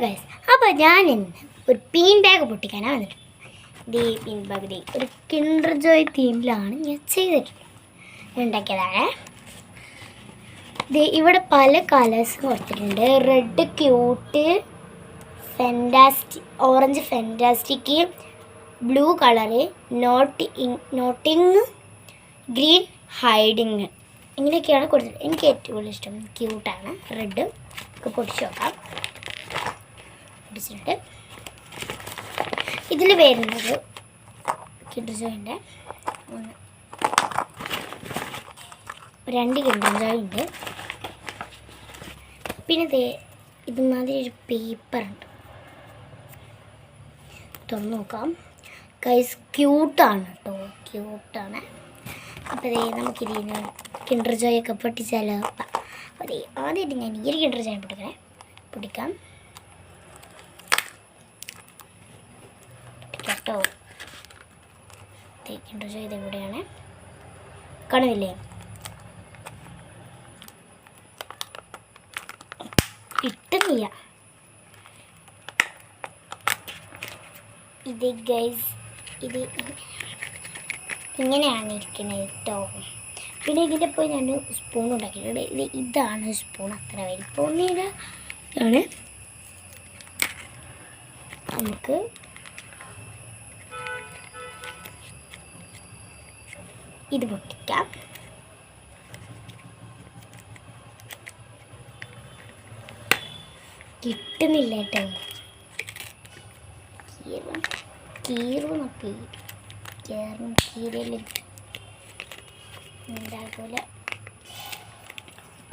Guys, അപ്പോൾ ഞാൻ ഇന്ന് ഒരു പീൻ ബാഗ് പൊട്ടിക്കാനാണ് വന്നിട്ട്. ഈ പീൻ ബാഗ് ഒരു കിൻഡർ ജോയ് തീമിലാണ് ഞാൻ ചെയ്തിട്ടുള്ളത്, ഉണ്ടാക്കിയതാണ്. ഇവിടെ പല കളേഴ്സ് കൊടുത്തിട്ടുണ്ട്. Red cute, orange fantastic, blue colour, knotting, green hiding, ഇങ്ങനെയൊക്കെയാണ് കൊടുത്തിട്ട്. എനിക്ക് ഏറ്റവും കൂടുതൽ ഇഷ്ടം ക്യൂട്ടാണ്. റെഡ് ഒക്കെ പൊടിച്ച് നോക്കാം. പൊടിച്ചിട്ട് ഇതിൽ വരുന്നത് കിൻഡർ ജോയിൻ്റെ 2 കിൻഡർ ജോയ് ഉണ്ട്. പിന്നെ ഇതുമാതിരി ഒരു പേപ്പറുണ്ട്, തുറന്ന് നോക്കാം. ഗൈസ്, ക്യൂട്ടാണ് കേട്ടോ, ക്യൂട്ടാണ്. അപ്പോൾ നമുക്കിതിന് കിൻഡർ ജോയ് ഒക്കെ പൊട്ടിച്ചാലോ? അപ്പോൾ ആദ്യമായിട്ട് ഞാൻ ഈ ഒരു കിൻഡർ ജോയ് പൊട്ടിക്കാം കേട്ടോ. കിൻഡർ ജോയ് ഇതെവിടെയാണ് കാണുന്നില്ലേ? കിട്ടുന്നില്ല ഇത്. ഗൈസ്, ഇത് ഇങ്ങനെയാണ് ഇരിക്കുന്നത് കേട്ടോ. പിന്നെ ഇതിൻ്റെ പോയി ഞാൻ സ്പൂൺ ഉണ്ടാക്കിയിട്ടുണ്ട്. ഇതാണ് സ്പൂൺ, അത്ര വലിപ്പമൊന്നുമില്ല. ഇതാണ് നമുക്ക് ഇത് പൊട്ടിക്കാം. കിട്ടുന്നില്ല കേട്ടോ. ഉണ്ടാകൂല.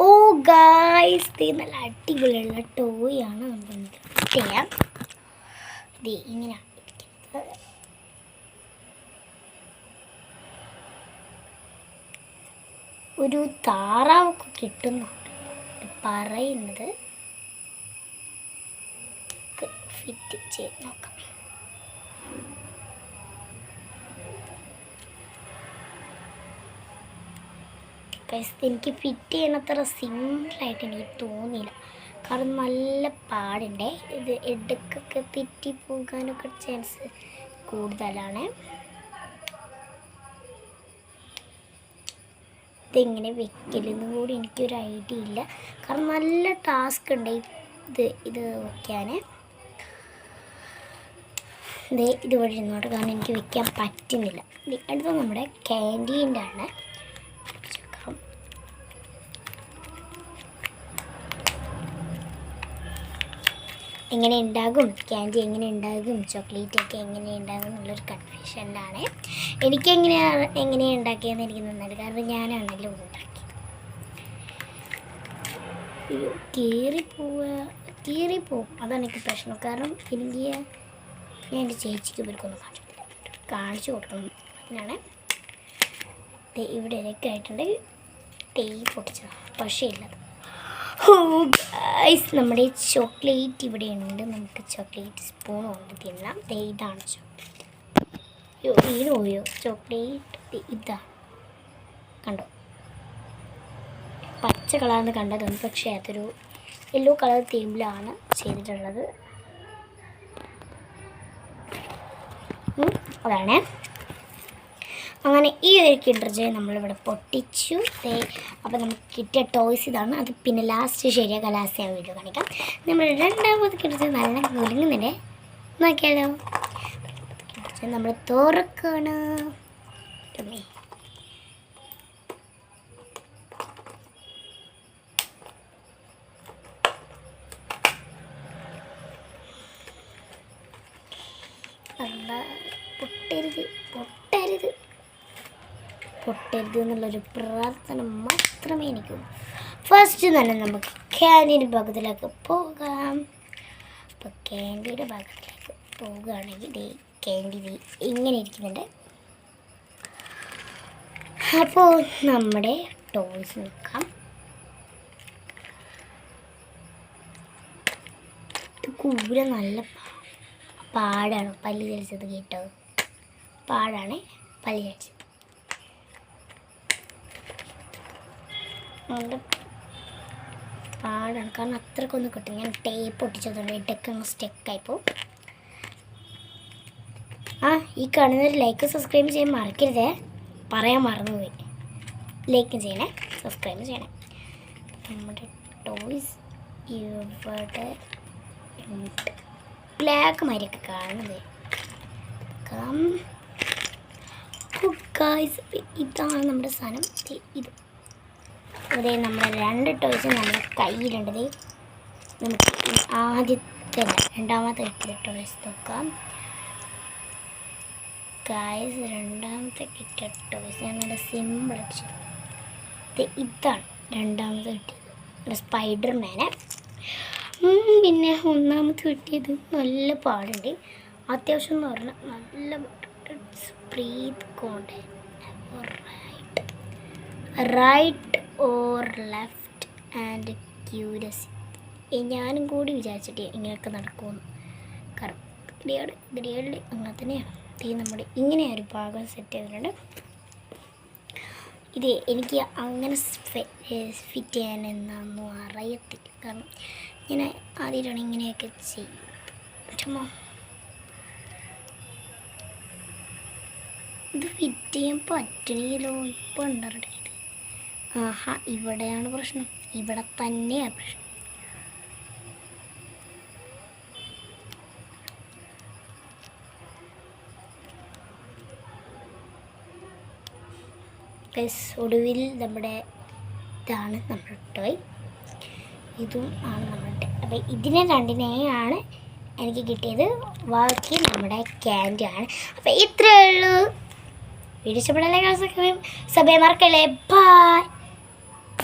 ഓ ഗായ്സ്, ഇത് നല്ല അടിപൊളിയുള്ള ടോയാണ്. നമുക്ക് ചെയ്യാം. ഇത് ഇങ്ങനെയാണ് ഇരിക്കുന്നത്. ഒരു താറാവൊക്കെ കിട്ടുന്നുണ്ട് പറയുന്നത്. ഫിറ്റ് ചെയ്ത് നോക്കാം. എനിക്ക് ഫിറ്റ് ചെയ്യണത്ര സിമ്പിളായിട്ട് എനിക്ക് തോന്നിയില്ല. കാരണം നല്ല പാടുണ്ടേ. ഇത് ഇടയ്ക്കൊക്കെ തെറ്റി പോകാനൊക്കെ ചാൻസ് കൂടുതലാണ്. ഇതെങ്ങനെ വെക്കലെന്നും കൂടി എനിക്കൊരു ഐഡിയ ഇല്ല. കാരണം നല്ല ടാസ്ക് ഉണ്ട് ഇത് വയ്ക്കാൻ. ഇതുവഴി ഇരുന്നോട്ടെ, കാരണം എനിക്ക് വെക്കാൻ പറ്റുന്നില്ല. അടുത്ത നമ്മുടെ ക്യാൻറ്റീൻ്റെ ആണ്. എങ്ങനെ ഉണ്ടാകും ക്യാൻഡി, എങ്ങനെ ഉണ്ടാകും ചോക്ലേറ്റൊക്കെ എങ്ങനെ ഉണ്ടാകും എന്നുള്ളൊരു കൺഫ്യൂഷനിലാണ്. എങ്ങനെയാണ് ഉണ്ടാക്കിയതെന്ന് എനിക്ക് നന്നായിട്ട്, കാരണം ഞാനാണല്ലോ ഉണ്ടാക്കി. കീറിപ്പോവും, അതാണ് എനിക്ക് പ്രശ്നം. കാരണം എനിക്ക് ഞാൻ എൻ്റെ ചേച്ചിക്ക് ഇവർക്കൊന്നും കാണിച്ചു കൊടുക്കണം. അതിനാണ് ഇവിടെയൊക്കെ ആയിട്ടുണ്ട്. പൊട്ടിച്ചത് പക്ഷേ ഇല്ലത്. ഓ ഗൈസ്, നമ്മുടെ ചോക്ലേറ്റ് ഇവിടെ ഉണ്ട്. നമുക്ക് ചോക്ലേറ്റ് സ്പൂൺ കൊണ്ട് തിന്നാം. ഇതാണ് ചോക്ലേറ്റ്. ഇതാണ് കണ്ടോ, പച്ച കളർന്ന് കണ്ടതൊന്നും, പക്ഷേ അതൊരു യെല്ലോ കളർ തീമിലാണ് ചെയ്തിട്ടുള്ളത്. അതാണ്. അങ്ങനെ ഈ ഒരു കിൻഡർ ജോയ് നമ്മളിവിടെ പൊട്ടിച്ചു. അപ്പോൾ നമുക്ക് കിട്ടിയ ടോയ്സ് ഇതാണ്. അത് പിന്നെ ലാസ്റ്റ് ശരിയാക്കാം, ലാസ്റ്റ് ഞാൻ വീഡിയോ കാണിക്കാം. നമ്മൾ രണ്ടാമത് കിൻഡർ ജോയ് നല്ല കുലുങ്ങുന്നുണ്ട്, നോക്കിയാലോ. കിൻഡർ ജോയ് നമ്മൾ തുറക്കാണ്. പൊട്ടരുത് എന്നുള്ളൊരു പ്രാർത്ഥന മാത്രമേ എനിക്കുള്ളൂ. ഫസ്റ്റ് തന്നെ നമുക്ക് ക്യാൻറ്റീൻ്റെ ഭാഗത്തിലേക്ക് പോകാം. അപ്പോൾ ക്യാൻറ്റീൻ്റെ ഭാഗത്തിലേക്ക് പോവുകയാണെങ്കിൽ ക്യാൻറ്റീൻ ഇങ്ങനെ ഇരിക്കുന്നുണ്ട്. അപ്പോൾ നമ്മുടെ ടോയ്സ് നോക്കാം. കൂര നല്ല പാടാണ്, പല്ല് കഴിച്ചത് കേട്ടോ. പാടാണ് പല്ല് കഴിച്ചത്. പാടാണ്, കാരണം അത്രക്കൊന്നും കിട്ടും. ഞാൻ ടേപ്പ് ഒട്ടിച്ചതുകൊണ്ട് ഇടയ്ക്ക് അങ്ങ് സ്റ്റെക്കായിപ്പോൾ. ഈ കാണുന്നൊരു ലൈക്ക് സബ്സ്ക്രൈബ് ചെയ്യാൻ മറക്കരുതേ, പറയാൻ മറന്നുപോയി. ലൈക്ക് ചെയ്യണേ, സബ്സ്ക്രൈബ് ചെയ്യണേ. നമ്മുടെ ടോയ്സ് ഇവിടെ ബ്ലാക്ക് മാതിരിയൊക്കെ കാണുന്നത്. ഇതാണ് നമ്മുടെ സാധനം. ഇത് അതേ നമ്മുടെ 2 ടോയ്സ് നമ്മുടെ കയ്യിലുണ്ട്. നമുക്ക് ആദ്യത്തെ രണ്ടാമത്തെ ടോയ്സ് നോക്കാം. ഗായ്സ്, രണ്ടാമത്തെ കിട്ടിയ ടോയ്സ് ഞങ്ങളുടെ സിമ്പിൾ അടിച്ചത്. ഇതാണ് രണ്ടാമത്തെ കിട്ടിയത്, സ്പൈഡർമാനെ. പിന്നെ ഒന്നാമത്തെ കിട്ടിയത് നല്ല പാടുണ്ട്, അത്യാവശ്യം എന്ന് പറഞ്ഞാൽ നല്ല ബ്രീത്ത് കൊണ്ട് right or left and curiosity. ഞാനും കൂടി വിചാരിച്ചിട്ട് ഇങ്ങനെയൊക്കെ നടക്കുമെന്ന്. കാരണം ഗ്രിയേഡ് അങ്ങനെ തന്നെയാണ്. നമ്മുടെ ഇങ്ങനെ ഒരു ഭാഗം സെറ്റ് ചെയ്തിട്ടുണ്ട്. ഇത് എനിക്ക് അങ്ങനെ ഫിറ്റ് ചെയ്യാൻ എന്നാന്നും അറിയത്തില്ല, കാരണം ഞാൻ ആദ്യമായിട്ടാണ് ഇങ്ങനെയൊക്കെ ചെയ്യും. ചുമ്മാ ഇത് ഫിറ്റ് ചെയ്യാൻ പറ്റണില്ലോ. ഇപ്പോൾ ഉണ്ടാകട്ടെ. ഇവിടെയാണ് പ്രശ്നം, ഇവിടെ തന്നെയാണ് പ്രശ്നം. ഒടുവിൽ നമ്മുടെ ഇതാണ് നമ്മുടെ ടോയ്, ഇതും ആണ് നമ്മുടെ ടോയ്. അപ്പോൾ ഇതിനെ രണ്ടിനെയാണ് എനിക്ക് കിട്ടിയത്, ബാക്കി നമ്മുടെ ക്യാൻഡി ആണ്. അപ്പോൾ ഇത്രയേ ഉള്ളൂ. വീഡിയോ ഇഷ്ടപ്പെടാൻ ലൈക്ക് സബ്സ്ക്രൈബ് മറക്കല്ലേ. ബൈ.